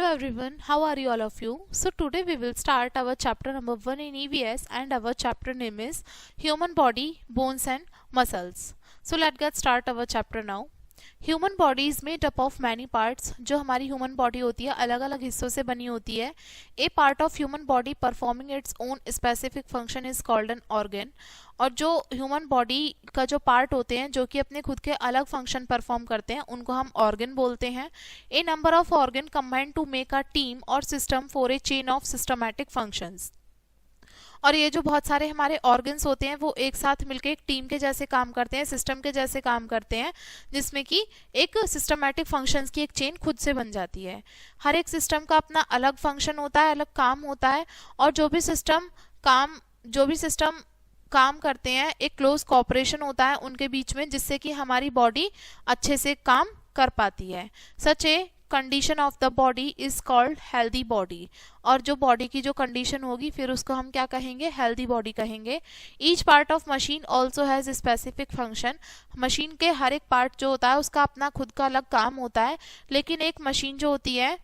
Hello everyone, how are you all of you? So today we will start our chapter number 1 in EVS and our chapter name is Human Body, Bones and Muscles. So let's get start our chapter now. Human body is made up of many parts. जो हमारी human body होती है अलग अलग हिस्सों से बनी होती है. A part of human body performing its own specific function is called an organ. और जो ह्यूमन बॉडी का जो पार्ट होते हैं जो कि अपने खुद के अलग फंक्शन परफॉर्म करते हैं उनको हम ऑर्गन बोलते हैं. A number of organ combine to make a team और system for a chain of systematic functions. और ये जो बहुत सारे हमारे ऑर्गन्स होते हैं वो एक साथ मिलकर एक टीम के जैसे काम करते हैं, सिस्टम के जैसे काम करते हैं, जिसमें कि एक सिस्टमैटिक फंक्शंस की एक चेन खुद से बन जाती है. हर एक सिस्टम का अपना अलग फंक्शन होता है, अलग काम होता है. और जो भी सिस्टम काम करते हैं एक क्लोज कोऑपरेशन होता है उनके बीच में, जिससे कि हमारी बॉडी अच्छे से काम कर पाती है. Such a condition of the body is called healthy body. और जो बॉडी की जो कंडीशन होगी फिर उसको हम क्या कहेंगे, हेल्दी बॉडी कहेंगे. Each part of machine also has specific function. Machine के हर एक पार्ट जो होता है उसका अपना खुद का अलग काम होता है, लेकिन एक मशीन जो होती है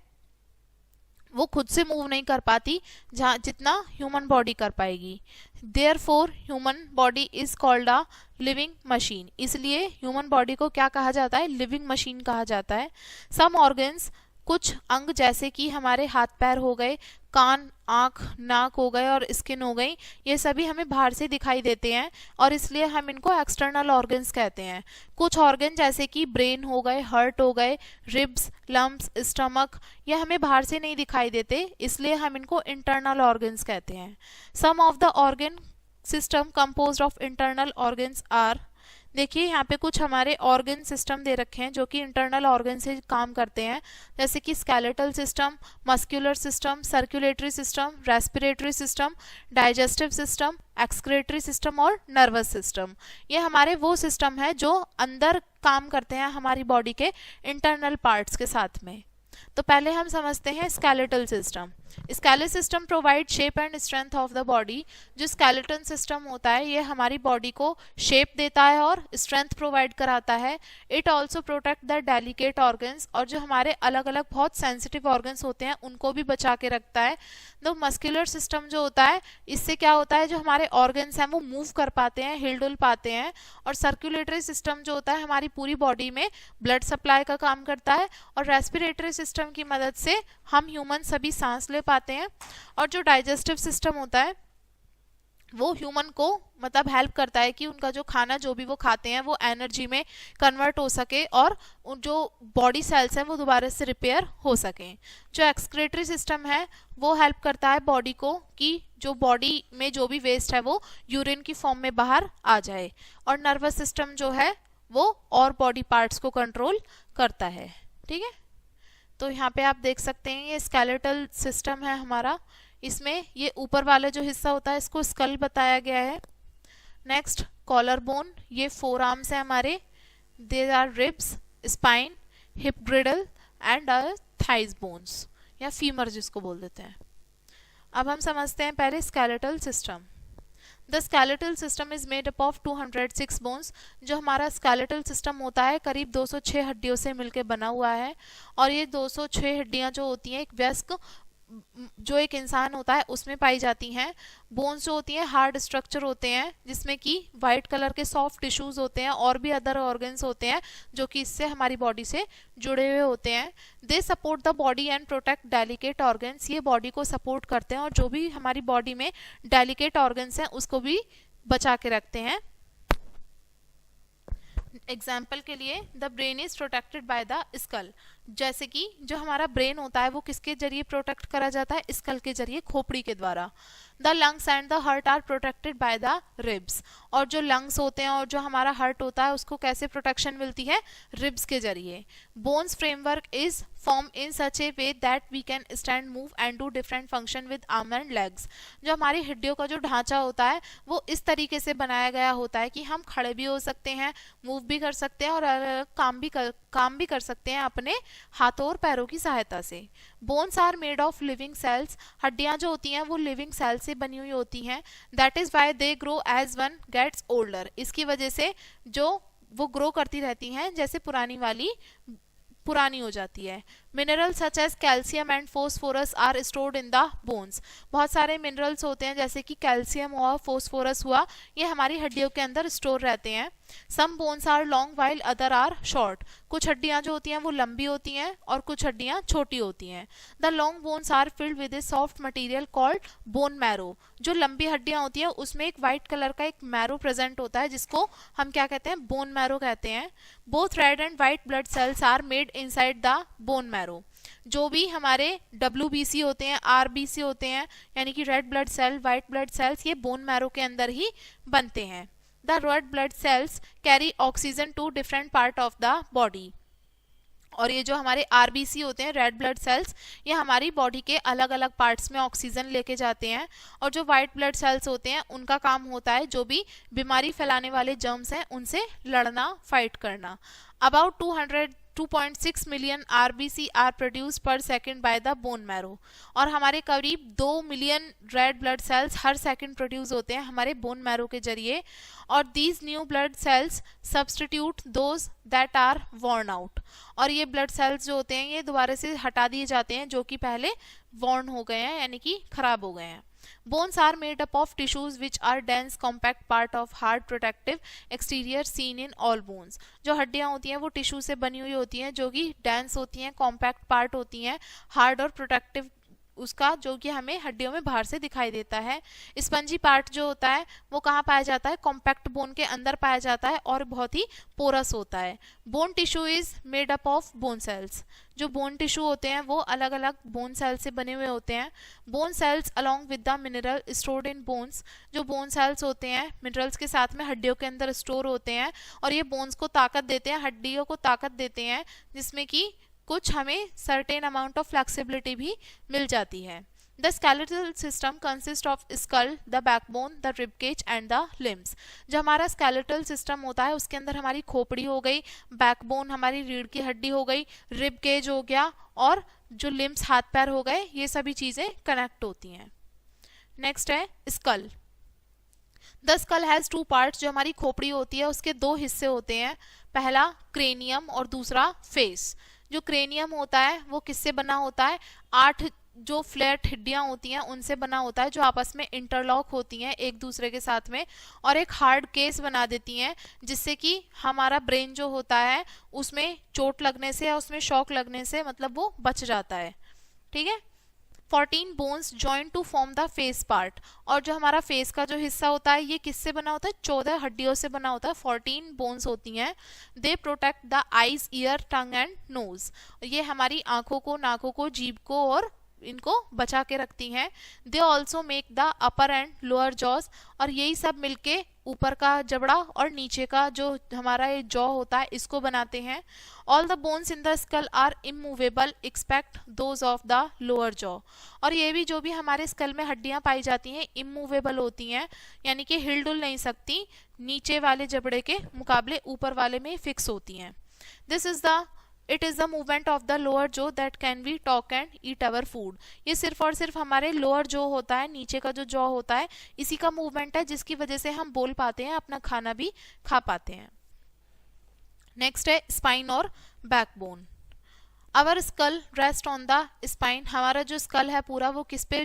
वो खुद से मूव नहीं कर पाती जितना ह्यूमन बॉडी कर पाएगी. Therefore human body is called a living machine. इसलिए ह्यूमन बॉडी को क्या कहा जाता है, लिविंग मशीन कहा जाता है. सम ऑर्गन्स, कुछ अंग जैसे कि हमारे हाथ पैर हो गए, कान, आँख, नाक हो गए और स्किन हो गई, ये सभी हमें बाहर से दिखाई देते हैं और इसलिए हम इनको एक्सटर्नल ऑर्गन्स कहते हैं. कुछ ऑर्गन जैसे कि ब्रेन हो गए, हार्ट हो गए, रिब्स, लम्स, स्टमक, ये हमें बाहर से नहीं दिखाई देते, इसलिए हम इनको इंटरनल ऑर्गन्स कहते हैं. Some of the organ system composed of internal organs are. देखिए यहाँ पे कुछ हमारे ऑर्गन सिस्टम दे रखे हैं जो कि इंटरनल ऑर्गन से काम करते हैं, जैसे कि skeletal system, muscular system, circulatory system, respiratory system, digestive system, excretory system और नर्वस सिस्टम. ये हमारे वो सिस्टम है जो अंदर काम करते हैं हमारी बॉडी के इंटरनल पार्ट्स के साथ में. तो पहले हम समझते हैं skeletal system. Skeletal system provide shape and strength of the body. जो स्केलेटन सिस्टम होता है ये हमारी बॉडी को शेप देता है और स्ट्रेंथ प्रोवाइड कराता है. It also protect the delicate organs. और जो हमारे अलग अलग बहुत सेंसिटिव ऑर्गन्स होते हैं उनको भी बचा के रखता है. द मस्कुलर सिस्टम जो होता है इससे क्या होता है, जो हमारे ऑर्गन्स हैं वो मूव कर पाते हैं, हिलडुल पाते हैं. और सर्कुलेटरी सिस्टम जो होता है हमारी पूरी बॉडी में ब्लड सप्लाई का काम करता है. और रेस्पिरेटरी सिस्टम की मदद से हम ह्यूमन सभी सांस ले पाते हैं. और जो डाइजेस्टिव सिस्टम होता है वो ह्यूमन को मतलब हेल्प करता है कि उनका जो खाना जो भी वो खाते हैं वो एनर्जी में कन्वर्ट हो सके और जो बॉडी सेल्स हैं वो दोबारा से रिपेयर हो सकें. जो एक्सक्रेटरी सिस्टम है वो हेल्प करता है बॉडी को कि जो बॉडी में जो भी वेस्ट है वो यूरिन की फॉर्म में बाहर आ जाए. और नर्वस सिस्टम जो है वो और बॉडी पार्ट्स को कंट्रोल करता है. ठीक है, तो यहाँ पे आप देख सकते हैं ये स्केलेटल सिस्टम है हमारा. इसमें ये ऊपर वाला जो हिस्सा होता है इसको स्कल बताया गया है. नेक्स्ट कॉलर बोन, ये फोर आर्म्स है हमारे. There are ribs, spine, hip girdle and thighs bones या फीमर जिसको बोल देते हैं. अब हम समझते हैं पहले skeletal system. The skeletal system is made up of 206 bones. जो हमारा स्केलेटल सिस्टम होता है करीब 206 हड्डियों से मिलकर बना हुआ है. और ये 206 हड्डियां जो होती हैं एक वयस्क जो एक इंसान होता है उसमें पाई जाती हैं. बोन्स जो होती हैं हार्ड स्ट्रक्चर होते हैं जिसमें कि वाइट कलर के सॉफ्ट टिश्यूज होते हैं और भी अदर ऑर्गन्स होते हैं जो कि इससे हमारी बॉडी से जुड़े हुए होते हैं. They support the body and protect delicate organs. ये बॉडी को सपोर्ट करते हैं और जो भी हमारी बॉडी में डेलिकेट ऑर्गन्स हैं उसको भी बचा के रखते हैं. एग्जाम्पल के लिए the brain is protected by the skull. जैसे कि जो हमारा ब्रेन होता है वो किसके जरिए प्रोटेक्ट करा जाता है, स्कल के जरिए, खोपड़ी के द्वारा. The lungs and the heart are protected by the ribs. और जो लंग्स होते हैं और जो हमारा हार्ट होता है उसको कैसे प्रोटेक्शन मिलती है, रिब्स के जरिए. Bones framework is form in such a way that we can stand, move and do different function with arm and legs. जो हमारी हड्डियों का जो ढांचा होता है वो इस तरीके से बनाया गया होता है कि हम खड़े भी हो सकते हैं, मूव भी कर सकते हैं और काम भी कर सकते हैं अपने हाथों और पैरों की सहायता से. Bones are made of living cells. हड्डियां जो होती हैं वो लिविंग सेल से बनी हुई होती हैं. That is why they grow as one gets older. इसकी वजह से जो वो ग्रो करती रहती हैं जैसे पुरानी हो जाती है. Mineral such as calcium and phosphorus are stored in the bones. बहुत सारे मिनरल्स होते हैं जैसे कि कैल्शियम हुआ, फोस्फोरस हुआ, ये हमारी हड्डियों के अंदर स्टोर रहते हैं। Some bones are long while other are short. कुछ हड्डियां जो होती हैं वो लंबी होती हैं और कुछ हड्डियां छोटी होती हैं। The long bones are filled with a soft material called bone marrow. जो लंबी हड्डियां होती हैं उसमें एक वाइट कलर का एक मैरो प्रेजेंट होता है जिसको हम क्या कहते हैं, बोन मैरो कहते हैं। Both red and white blood cells are made inside the bone marrow. जो भी हमारे WBC होते हैं, RBC होते हैं, यानी कि red blood cell, white blood cells, ये बोन मैरो के अंदर ही बनते हैं। The red blood cells carry oxygen to different part of the body. और ये जो हमारे RBC होते हैं, रेड ब्लड सेल्स, ये हमारी बॉडी के अलग अलग पार्ट्स में ऑक्सीजन लेके जाते हैं। और जो व्हाइट ब्लड सेल्स होते हैं उनका काम होता है जो भी बीमारी फैलाने वाले जर्म्स हैं उनसे लड़ना, फाइट करना। About 2.6 million RBC are produce per second by the bone marrow. और हमारे करीब 2 मिलियन रेड ब्लड सेल्स हर सेकेंड प्रोड्यूस होते हैं हमारे बोन मैरो के जरिए। और these new blood cells substitute those that are worn out. और ये ब्लड सेल्स जो होते हैं ये दोबारा से हटा दिए जाते हैं जो कि पहले वॉर्न हो गए हैं, यानी कि खराब हो गए हैं। Bones are made up of tissues which are dense compact part of hard protective exterior seen in all bones। जो हड्डियां होती हैं वो टिश्यू से बनी हुई होती हैं जो कि डेंस होती हैं, कॉम्पैक्ट पार्ट होती हैं, हार्ड और प्रोटेक्टिव उसका, जो कि हमें हड्डियों में बाहर से दिखाई देता है। स्पंजी पार्ट जो होता है वो कहाँ पाया जाता है, कॉम्पैक्ट बोन के अंदर पाया जाता है और बहुत ही पोरस होता है। Bone tissue is made up of bone cells. जो बोन टिश्यू होते हैं वो अलग अलग बोन सेल से बने हुए होते हैं। Bone cells along with the mineral stored in bones. जो बोन सेल्स होते हैं मिनरल्स के साथ में हड्डियों के अंदर स्टोर होते हैं और ये बोन्स को ताकत देते हैं, हड्डियों को ताकत देते हैं, जिसमें कि कुछ हमें सर्टेन अमाउंट ऑफ फ्लेक्सिबिलिटी भी मिल जाती है। The skeletal system consist of skull, the backbone, the ribcage and the limbs. जो हमारा स्केलेटल सिस्टम होता है उसके अंदर हमारी खोपड़ी हो गई, बैकबोन हमारी रीढ़ की हड्डी हो गई, रिबकेज हो गया और जो लिम्स हाथ पैर हो गए, ये सभी चीजें कनेक्ट होती हैं। नेक्स्ट है skull. The skull has 2 parts. जो हमारी खोपड़ी होती है उसके 2 हिस्से होते हैं, पहला क्रेनियम और दूसरा फेस। जो क्रेनियम होता है वो किससे बना होता है, 8 जो फ्लैट हड्डियां होती हैं उनसे बना होता है जो आपस में इंटरलॉक होती हैं एक दूसरे के साथ में और एक हार्ड केस बना देती हैं, जिससे कि हमारा ब्रेन जो होता है उसमें चोट लगने से या उसमें शॉक लगने से मतलब वो बच जाता है। ठीक है। 14 bones join to form the face part. और जो हमारा फेस का जो हिस्सा होता है ये किससे बना होता है, 14 हड्डियों से बना होता है। 14 बोन्स होती हैं। They protect the eyes, ear, tongue and nose. ये हमारी आंखों को, नाकों को, जीभ को और इनको बचा के रखती हैं। They also make the upper and lower jaws. और यही सब मिलके ऊपर का जबड़ा और नीचे का जो हमारा ये जॉ होता है इसको बनाते हैं। All the bones in the skull are immovable except those of the lower jaw. और ये भी जो भी हमारे स्कल में हड्डियां पाई जाती हैं इमूवेबल होती हैं, यानी कि हिल डुल नहीं सकती, नीचे वाले जबड़े के मुकाबले ऊपर वाले में फिक्स होती हैं। It is the movement of the lower jaw that can we talk and eat our food। ये सिर्फ और सिर्फ हमारे लोअर जो होता है, नीचे का जो जॉ होता है, इसी का मूवमेंट है जिसकी वजह से हम बोल पाते हैं, अपना खाना भी खा पाते हैं। नेक्स्ट है स्पाइन और backbone. Our skull rest on the spine. हमारा जो स्कल है पूरा वो किस पे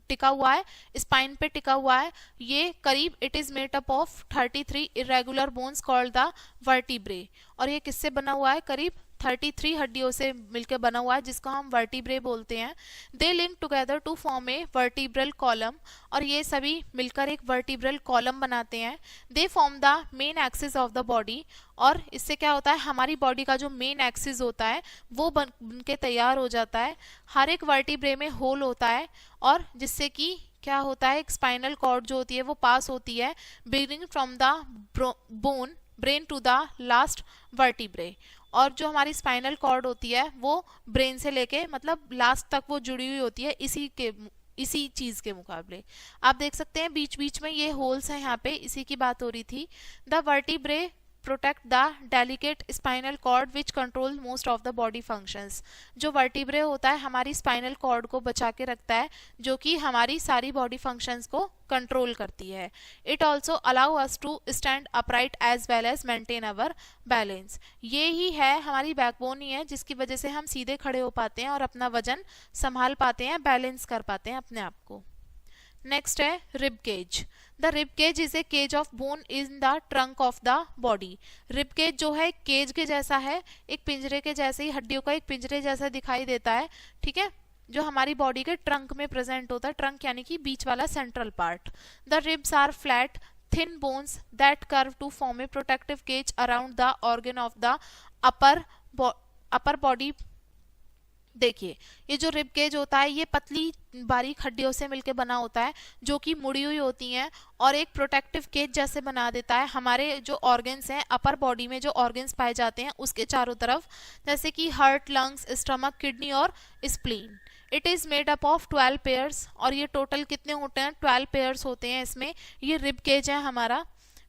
टिका हुआ है, स्पाइन पे टिका हुआ है। ये करीब it is made up of 33 irregular bones called the vertebrae. और ये किससे बना हुआ है, करीब 33 हड्डियों से मिलकर बना हुआ है जिसको हम वर्टिब्रे बोलते हैं। They link together to form a vertebral column. और ये सभी मिलकर एक वर्टिब्रल कॉलम बनाते हैं। They form the main axis of the body. और इससे क्या होता है, हमारी बॉडी का जो मेन एक्सिस होता है वो बन के तैयार हो जाता है। हर एक वर्टिब्रे में होल होता है और जिससे कि क्या होता है, एक स्पाइनल कॉर्ड जो होती है वो पास होती है beginning from the bone brain to the last vertebrae. और जो हमारी स्पाइनल कॉर्ड होती है वो ब्रेन से लेके मतलब लास्ट तक वो जुड़ी हुई होती है इसी चीज के मुकाबले। आप देख सकते हैं बीच बीच में ये होल्स हैं, यहाँ पे इसी की बात हो रही थी। The vertebrae protect the delicate spinal cord which control most of the body functions. जो वर्टिब्रे होता है हमारी स्पाइनल कॉर्ड को बचा के रखता है, जो कि हमारी सारी बॉडी फंक्शंस को कंट्रोल करती है। It also allow us to stand upright as well as maintain our balance. ये ही है हमारी बैकबोन ही है जिसकी वजह से हम सीधे खड़े हो पाते हैं और अपना वजन संभाल पाते हैं, बैलेंस कर पाते हैं अपने आप को। नेक्स्ट है rib cage. The rib cage is a cage of bone in the trunk of the body. Rib cage जो है केज के जैसा है, एक पिंजरे के जैसे ही, हड्डियों का एक पिंजरे जैसा दिखाई देता है, ठीक है, जो हमारी बॉडी के ट्रंक में प्रेजेंट होता है। ट्रंक यानी कि बीच वाला central part. The ribs are flat thin bones that curve to form a protective cage around the organ of the upper body। देखिए ये जो रिब केज होता है ये पतली बारीक हड्डियों से मिलकर बना होता है जो कि मुड़ी हुई होती हैं और एक प्रोटेक्टिव केज जैसे बना देता है हमारे जो ऑर्गन्स हैं, अपर बॉडी में जो ऑर्गन्स पाए जाते हैं उसके चारों तरफ, जैसे कि हार्ट, लंग्स, स्टमक, किडनी और spleen. It is made up of 12 pairs. और ये टोटल कितने होते हैं? 12 पेयर्स होते हैं इसमें। ये रिब केज है हमारा,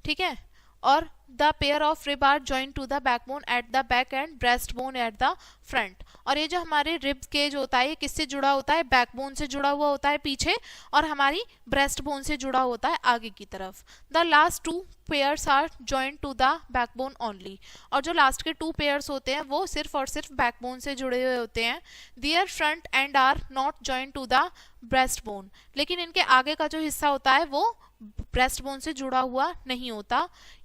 ठीक है। और the pair of rib are joint to the backbone at the back and breast bone at the front. और ये जो हमारे रिब केज होता है ये किससे जुड़ा होता है? बैकबोन से जुड़ा हुआ होता है पीछे, और हमारी ब्रेस्ट बोन से जुड़ा होता है आगे की तरफ। The last 2 pairs are joint to the backbone only. और जो लास्ट के 2 पेयर्स होते हैं वो सिर्फ और सिर्फ बैकबोन से जुड़े हुए होते हैं। Their front end are not joint to the breast bone. लेकिन इनके आगे का जो हिस्सा होता है वो ब्रेस्ट बोन से जुड़ा हुआ नहीं होता।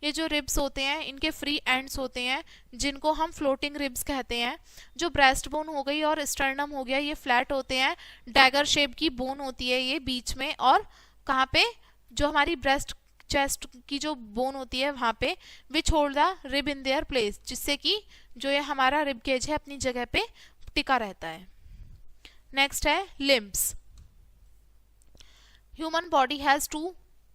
ये जो रिब्स होते हैं इनके फ्री एंड्स होते हैं जिनको हम फ्लोटिंग रिब्स कहते हैं। जो ब्रेस्ट बोन हो गई और स्टर्नम हो गया ये फ्लैट होते हैं। डैगर शेप की बोन होती है ये बीच में, और कहाँ पे? जो हमारी ब्रेस्ट चेस्ट की जो बोन होती है वहां पे, which hold the rib in their place, जिससे कि जो ये हमारा रिब केज है अपनी जगह पे टिका रहता है। नेक्स्ट है limbs. Human body has 2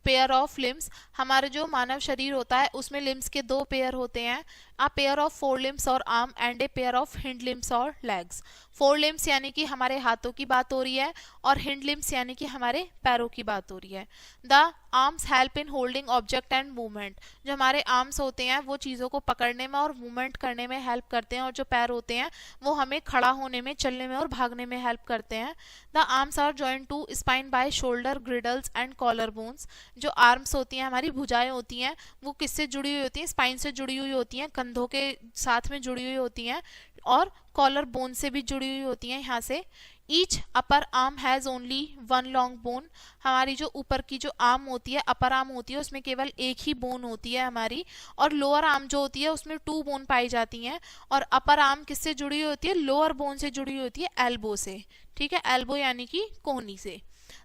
pair of limbs. हमारे जो मानव शरीर होता है उसमें लिम्स के 2 पेयर होते हैं। अ पेयर ऑफ 4 लिम्स और arm and a pair of hind limbs और लेग्स। 4 लिम्स यानी कि हमारे हाथों की बात हो रही है, और हिंड लिम्स यानी कि हमारे पैरों की बात हो रही है। The arms help in holding object and movement. जो हमारे आर्म्स होते हैं वो चीज़ों को पकड़ने में और मूवमेंट करने में हेल्प करते हैं, और जो पैर होते हैं वो हमें खड़ा होने में, चलने में और भागने में हेल्प करते हैं। The arms are joint to spine by shoulder, girdles and collar bones. जो आर्म्स होती हैं, हमारी भुजाएं होती हैं, वो किससे जुड़ी हुई होती हैं? स्पाइन से जुड़ी हुई होती हैं, कंधों के साथ में जुड़ी हुई होती हैं, और कॉलर बोन से भी जुड़ी हुई होती हैं यहाँ से। Each upper arm has only 1 long bone. हमारी जो ऊपर की जो आर्म होती है, अपर आर्म होती है, उसमें केवल एक ही बोन होती है हमारी, और लोअर आर्म जो होती है उसमें 2 बोन पाई जाती हैं। और अपर आर्म किससे जुड़ी हुई होती है? लोअर बोन से जुड़ी हुई होती है, एल्बो से, ठीक है, एल्बो यानी कि कोहनी से।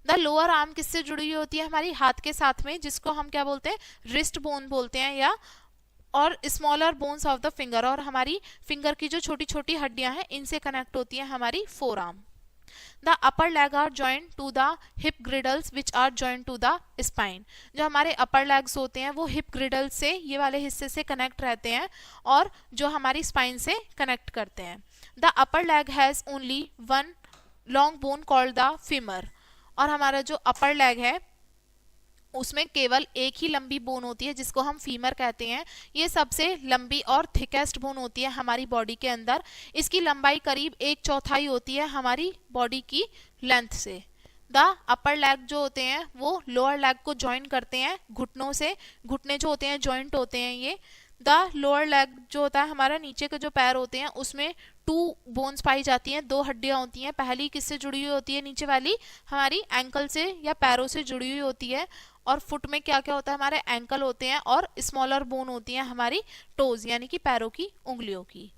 द लोअर आर्म किससे जुड़ी हुई होती है? हमारी हाथ के साथ में, जिसको हम क्या बोलते हैं? रिस्ट बोन बोलते हैं, या और smaller bones of the finger. और हमारी फिंगर की जो छोटी छोटी हड्डियां हैं इनसे कनेक्ट होती है हमारी forearm. The upper leg are joint to the hip girdles which are joint to the spine. जो हमारे अपर लेग्स होते हैं वो हिप ग्रिडल से, ये वाले हिस्से से कनेक्ट रहते हैं, और जो हमारी स्पाइन से कनेक्ट करते हैं। The upper leg has only 1 long bone called the femur. और हमारा जो अपर लेग है उसमें केवल एक ही लंबी बोन होती है जिसको हम फीमर कहते हैं। ये सबसे लंबी और थिकेस्ट बोन होती है हमारी बॉडी के अंदर। इसकी लंबाई करीब 1/4 होती है हमारी बॉडी की लेंथ से। द अपर लेग जो होते हैं वो लोअर लेग को ज्वाइन करते हैं घुटनों से। घुटने जो होते हैं ज्वाइंट होते हैं ये। द लोअर लेग जो होता है हमारा, नीचे के जो पैर होते हैं उसमें 2 बोन्स पाई जाती हैं, 2 हड्डियां होती हैं। पहली किससे जुड़ी हुई होती है? नीचे वाली हमारी एंकल से या पैरों से जुड़ी हुई होती है। और फुट में क्या क्या होता है? हमारे एंकल होते हैं, और स्मॉलर बोन होती हैं हमारी टोज यानी कि पैरों की उंगलियों की।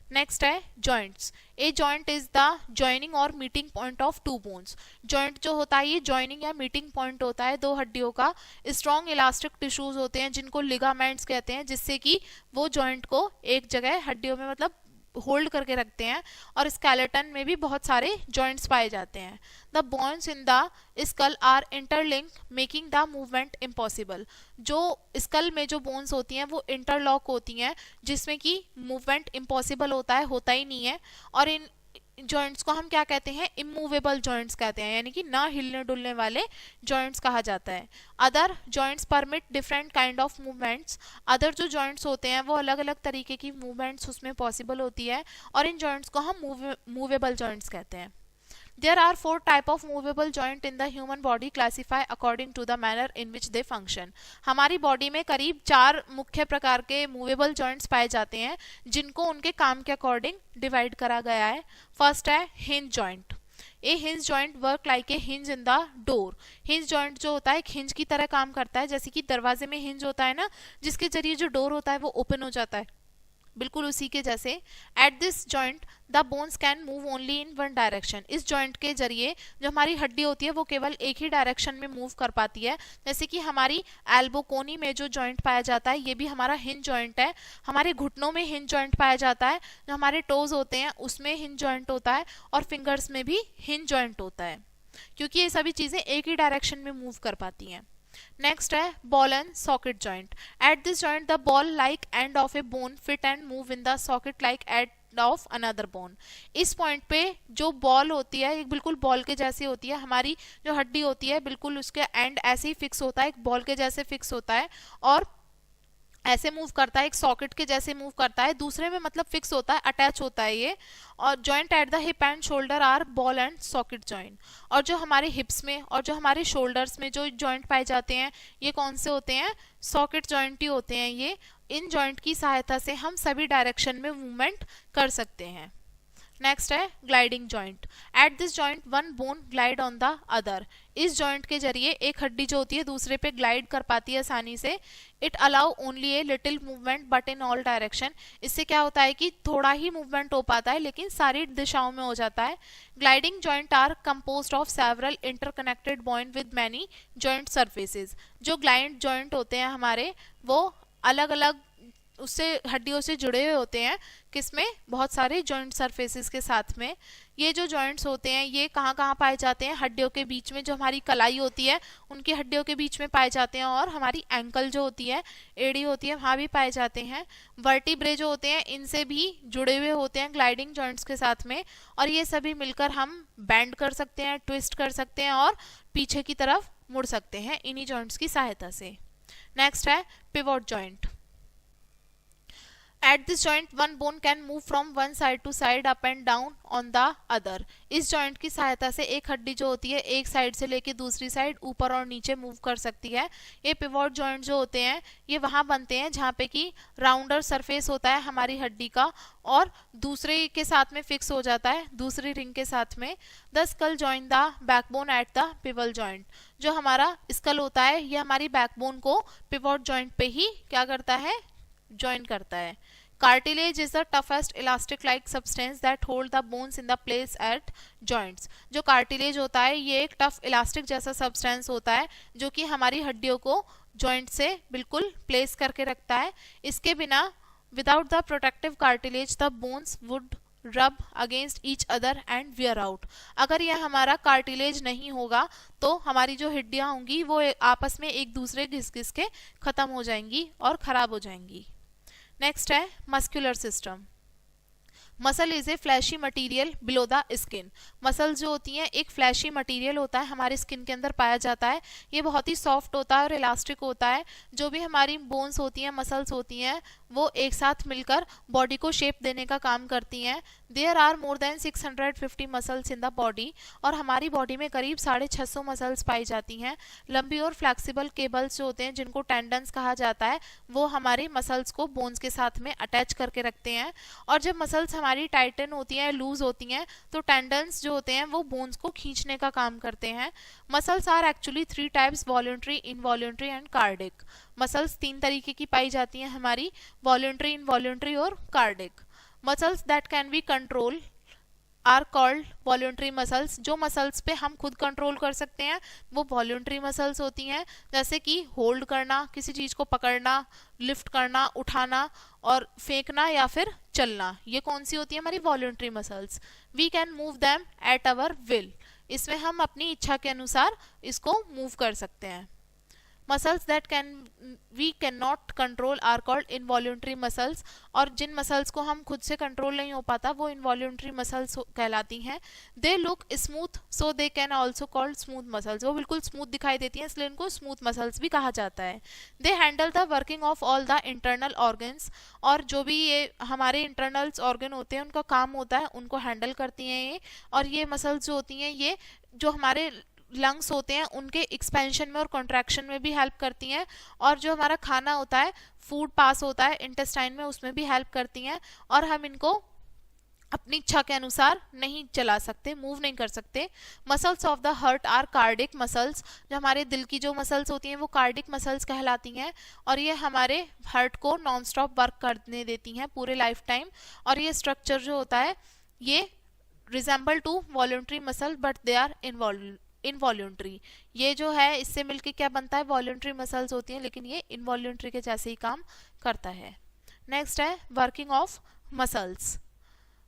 नेक्स्ट है joints. A joint is the joining और meeting point of 2 bones. Joint जो होता है ये जॉइनिंग या मीटिंग पॉइंट होता है 2 हड्डियों का। स्ट्रॉन्ग इलास्टिक टिश्यूज होते हैं जिनको लिगामेंट्स कहते हैं, जिससे कि वो जॉइंट को एक जगह हड्डियों में मतलब होल्ड करके रखते हैं। और स्केलेटन में भी बहुत सारे जॉइंट्स पाए जाते हैं। The bones in the skull are interlink making the movement impossible. जो स्कल में जो बोन्स होती हैं वो इंटरलॉक होती हैं, जिसमें कि मूवमेंट इम्पॉसिबल होता है, होता ही नहीं है। और जॉइंट्स को हम क्या कहते हैं, इमूवेबल जॉइंट्स कहते हैं, यानी कि ना हिलने डुलने वाले जॉइंट्स कहा जाता है। Other joints permit different kind of movements, other जो जॉइंट्स होते हैं वो अलग अलग तरीके की मूवमेंट्स उसमें पॉसिबल होती है, और इन जॉइंट्स को हम मूवेबल जॉइंट्स कहते हैं। There are 4 type of movable joint in the human body classified according to the manner in which they function. हमारी बॉडी में करीब 4 मुख्य प्रकार के मूवेबल जॉइंट्स पाए जाते हैं, जिनको उनके काम के अकॉर्डिंग डिवाइड करा गया है। फर्स्ट है hinge joint. A hinge joint work like a hinge in the door. Hinge joint जो होता है एक हिंज की तरह काम करता है, जैसे कि दरवाजे में हिंज होता है ना, जिसके जरिए जो डोर होता है वो ओपन हो जाता है, बिल्कुल उसी के जैसे। Eight this joint the bones can move only in one direction. इस जॉइंट के जरिए जो हमारी हड्डी होती है वो केवल एक ही डायरेक्शन में मूव कर पाती है, जैसे कि हमारी एल्बो कोनी में जो जॉइंट पाया जाता है ये भी हमारा हिंज जॉइंट है। हमारे घुटनों में हिंज जॉइंट पाया जाता है, जो हमारे टोज होते हैं उसमें हिंज जॉइंट होता है, और फिंगर्स में भी हिंज जॉइंट होता है, क्योंकि ये सभी चीजें एक ही डायरेक्शन में मूव कर पाती हैं। नेक्स्ट है ball and socket joint. At this joint the ball like end of a bone fit and move in the socket like at of another bone. इस पॉइंट पे जो बॉल होती है एक बिल्कुल बॉल के जैसी होती है, हमारी जो हड्डी होती है बिल्कुल उसके एंड ऐसे ही फिक्स होता है, एक बॉल के जैसे फिक्स होता है और ऐसे मूव करता है, एक सॉकेट के जैसे मूव करता है, दूसरे में मतलब फिक्स होता है, अटैच होता है ये। और joint at the hip and shoulder are ball and socket joint. और जो हमारे हिप्स में और जो हमारे शोल्डर्स में जो जॉइंट पाए जाते हैं ये कौन से होते हैं, सॉकेट जॉइंट ही होते हैं ये। इन जॉइंट की सहायता से हम सभी डायरेक्शन में मूवमेंट कर सकते हैं। नेक्स्ट है gliding joint. At this joint one bone glide on the other. इस जॉइंट के जरिए एक हड्डी जो होती है दूसरे पे ग्लाइड कर पाती है आसानी से। It allow only a little movement but in all direction. इससे क्या होता है कि थोड़ा ही मूवमेंट हो पाता है लेकिन सारी दिशाओं में हो जाता है। Gliding joint are composed of several interconnected point with many joint surfaces. जो ग्लाइड जॉइंट होते हैं हमारे वो अलग अलग उससे हड्डियों से जुड़े हुए होते हैं, किसमें, बहुत सारे जॉइंट सरफेसेस के साथ में। ये जो जॉइंट्स होते हैं ये कहाँ कहाँ पाए जाते हैं, हड्डियों के बीच में, जो हमारी कलाई होती है उनकी हड्डियों के बीच में पाए जाते हैं, और हमारी एंकल जो होती है, एड़ी होती है, वहाँ भी पाए जाते हैं। वर्टिब्रे जो होते हैं इनसे भी जुड़े हुए होते हैं ग्लाइडिंग जॉइंट्स के साथ में, और ये सभी मिलकर हम बेंड कर सकते हैं, ट्विस्ट कर सकते हैं और पीछे की तरफ मुड़ सकते हैं इन्हीं जॉइंट्स की सहायता से। नेक्स्ट है pivot joint. At this joint one bone can move from one side to side up and down on the other. इस जॉइंट की सहायता से एक हड्डी जो होती है एक साइड से लेके दूसरी साइड ऊपर और नीचे मूव कर सकती है। ये पिवोट जॉइंट जो होते हैं ये वहाँ बनते हैं जहाँ पे कि राउंडर सरफेस होता है हमारी हड्डी का और दूसरे के साथ में फिक्स हो जाता है दूसरी रिंग के साथ में। The skull join the backbone at the pivot joint. जो हमारा स्कल होता है ये हमारी बैकबोन को पिवोट जॉइंट पे ही क्या करता है, ज्वाइन करता है। Cartilage is the toughest elastic like substance that hold the bones in the place at joints. जो कार्टिलेज होता है ये एक टफ इलास्टिक जैसा सब्सटेंस होता है जो कि हमारी हड्डियों को जॉइंट से बिल्कुल प्लेस करके रखता है। इसके बिना without the protective cartilage the bones would rub against each other and wear out. अगर यह हमारा कार्टिलेज नहीं होगा तो हमारी जो हड्डियां होंगी वो आपस में एक दूसरे घिस घिस के खत्म हो जाएंगी और खराब हो जाएंगी। नेक्स्ट है muscular system. Muscle is a fleshy material below the skin. Muscle जो होती हैं एक फ्लैशी मटीरियल होता है हमारे स्किन के अंदर पाया जाता है। ये बहुत ही सॉफ्ट होता है और इलास्टिक होता है। जो भी हमारी बोन्स होती हैं, मसल्स होती हैं, वो एक साथ मिलकर बॉडी को शेप देने का काम करती हैं। There are more than 650 muscles in the body. और हमारी बॉडी में करीब 650 मसल्स पाई जाती हैं। लंबी और फ्लेक्सिबल केबल्स जो होते हैं जिनको टेंडन्स कहा जाता है वो हमारी मसल्स को बोन्स के साथ में अटैच करके रखते हैं। और जब मसल्स हमारी टाइटन होती हैं, लूज होती हैं, तो टेंडन्स जो होते हैं वो बोन्स को खींचने का काम करते हैं। Muscles are actually 3 types, voluntary, involuntary and cardiac. Muscles 3 तरीके की पाई जाती हैं हमारी, वॉलंटरी, इनवॉलंटरी और cardiac. Muscles that can be control are called voluntary muscles. जो मसल्स पे हम खुद कंट्रोल कर सकते हैं वो वॉलंटरी मसल्स होती हैं, जैसे कि होल्ड करना, किसी चीज को पकड़ना, लिफ्ट करना, उठाना और फेंकना या फिर चलना। ये कौन सी होती है, हमारी voluntary muscles. We can move them at our will. इसमें हम अपनी इच्छा के अनुसार इसको मूव कर सकते हैं। Muscles that we can not control are called involuntary muscles, और जिन मसल्स को हम खुद से कंट्रोल नहीं हो पाता वो इनवॉल्यूंटरी मसल्स कहलाती हैं। They look smooth so they can also called smooth muscles, वो बिल्कुल स्मूथ दिखाई देती हैं इसलिए इनको स्मूथ मसल्स भी कहा जाता है। They handle the working of all the internal organs, और जो भी ये हमारे इंटरनल्स ऑर्गन होते हैं उनका काम होता है उनको हैंडल करती हैं ये। और ये मसल्स जो होती हैं ये जो हमारे लंग्स होते हैं उनके एक्सपेंशन में और कॉन्ट्रैक्शन में भी हेल्प करती हैं, और जो हमारा खाना होता है, फूड पास होता है इंटेस्टाइन में, उसमें भी हेल्प करती हैं। और हम इनको अपनी इच्छा के अनुसार नहीं चला सकते, मूव नहीं कर सकते। Muscles of the heart are cardiac muscles, जो हमारे दिल की जो मसल्स होती हैं वो कार्डिक मसल्स कहलाती हैं, और ये हमारे हार्ट को नॉन स्टॉप वर्क करने देती हैं पूरे लाइफ टाइम। और ये स्ट्रक्चर जो होता है ये resemble to voluntary muscle but they are involuntary. ये जो है इससे मिलके क्या बनता है, वॉलंटरी मसल्स होती हैं लेकिन ये इनवॉल्यूंटरी के जैसे ही काम करता है। नेक्स्ट है working of muscles.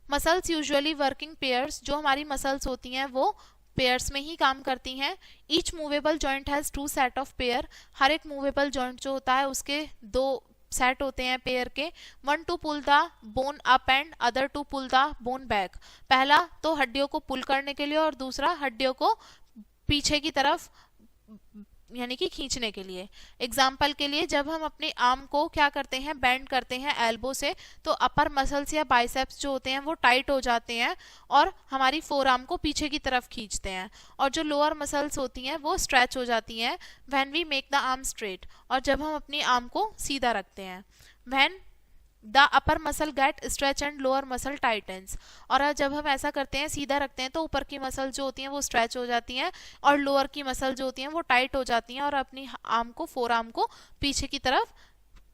Muscles usually working pairs, जो हमारी मसल्स होती हैं वो पेयर्स में ही काम करती हैं। Each movable joint has 2 set of pair, हर एक मूवेबल जॉइंट जो होता है उसके 2 सेट होते हैं पेयर के। 1 to pull the bone up and other to pull the bone back, पहला तो हड्डियों को पुल करने के लिए और दूसरा हड्डियों को पीछे की तरफ यानी कि खींचने के लिए। एग्जाम्पल के लिए जब हम अपने आर्म को क्या करते हैं, बेंड करते हैं एल्बो से, तो अपर मसल्स या बाइसेप्स जो होते हैं वो टाइट हो जाते हैं और हमारी फोर आर्म को पीछे की तरफ खींचते हैं, और जो लोअर मसल्स होती हैं वो स्ट्रेच हो जाती हैं when we make the arm straight, और जब हम अपनी आर्म को सीधा रखते हैं। When the upper muscle get stretch and lower muscle tightens, और जब हम ऐसा करते हैं सीधा रखते हैं तो ऊपर की मसल जो होती हैं वो स्ट्रेच हो जाती हैं और लोअर की मसल जो होती हैं वो टाइट हो जाती हैं और अपनी आर्म को, फोर आर्म को पीछे की तरफ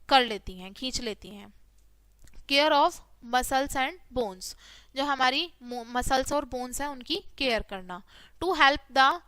कर लेती हैं, खींच लेती हैं। Care of muscles and bones, जो हमारी मसल्स और बोन्स हैं उनकी केयर करना। To help the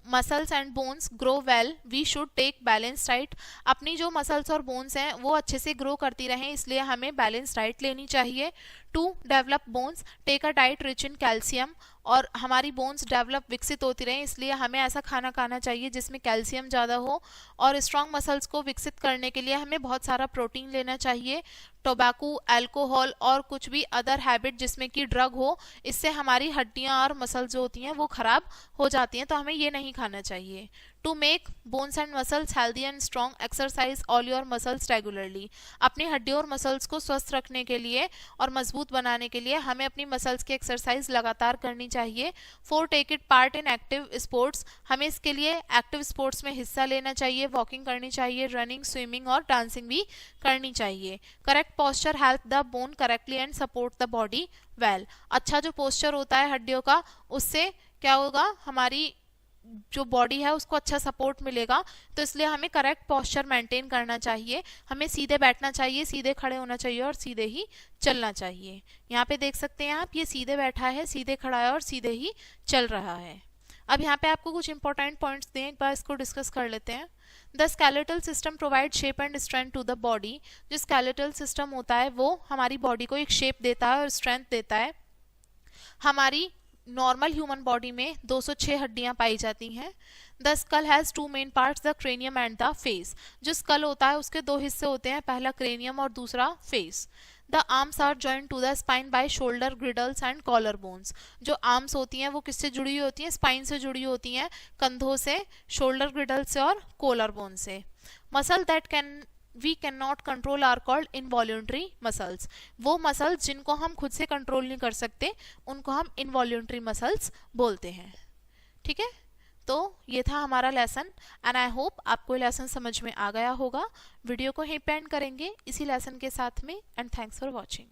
muscles and bones grow well we should take balance diet, अपनी जो मसल्स और बोन्स हैं वो अच्छे से ग्रो करती रहें इसलिए हमें बैलेंस डाइट लेनी चाहिए। To develop bones take a diet rich in calcium, और हमारी बोन्स डेवलप विकसित होती रहें इसलिए हमें ऐसा खाना खाना चाहिए जिसमें कैल्शियम ज़्यादा हो। और स्ट्रॉन्ग मसल्स को विकसित करने के लिए हमें बहुत सारा प्रोटीन लेना चाहिए। टोबैको, अल्कोहल और कुछ भी अदर हैबिट जिसमें कि ड्रग हो, इससे हमारी हड्डियां और मसल्स जो होती हैं वो खराब हो जाती हैं, तो हमें ये नहीं खाना चाहिए। To make bones and muscles healthy and strong exercise all your muscles regularly, अपनी हड्डियों और मसल्स को स्वस्थ रखने के लिए और मजबूत बनाने के लिए हमें अपनी मसल्स की एक्सरसाइज लगातार करनी चाहिए। For take it part in active sports, हमें इसके लिए एक्टिव स्पोर्ट्स में हिस्सा लेना चाहिए, वॉकिंग करनी चाहिए, रनिंग, स्विमिंग और डांसिंग भी करनी चाहिए। Correct posture help the bone correctly and support the body well, अच्छा जो पोस्चर होता है हड्डियों का उससे क्या होगा, हमारी जो बॉडी है उसको अच्छा सपोर्ट मिलेगा, तो इसलिए हमें करेक्ट पोस्चर मेंटेन करना चाहिए। हमें सीधे बैठना चाहिए, सीधे खड़े होना चाहिए और सीधे ही चलना चाहिए। यहाँ पे देख सकते हैं आप, ये सीधे बैठा है, सीधे खड़ा है और सीधे ही चल रहा है। अब यहाँ पे आपको कुछ इंपॉर्टेंट पॉइंट्स दें, एक बार इसको डिस्कस कर लेते हैं। The skeletal system provide shape and strength to the body, जो स्केलेटल सिस्टम होता है वो हमारी बॉडी को एक शेप देता है और स्ट्रेंथ देता है। हमारी नॉर्मल ह्यूमन बॉडी में 206 हड्डियां पाई जाती हैं। The skull has 2 main parts, the cranium and the face, जो स्कल होता है उसके 2 हिस्से होते हैं, पहला क्रेनियम और दूसरा face. The arms are joint to the spine by shoulder girdles and collar bones, जो आर्म्स होती हैं वो किससे जुड़ी हुई होती हैं, स्पाइन से जुड़ी होती हैं, कंधों से, शोल्डर ग्रिडल से और कॉलर बोन से। Muscle that we can not control are called involuntary muscles, वो मसल्स जिनको हम खुद से कंट्रोल नहीं कर सकते उनको हम इनवॉल्यूंटरी मसल्स बोलते हैं। ठीक है, तो ये था हमारा लेसन एंड आई होप आपको ये लेसन समझ में आ गया होगा। वीडियो को यहीं पे एंड करेंगे इसी लेसन के साथ में, एंड थैंक्स फॉर वॉचिंग।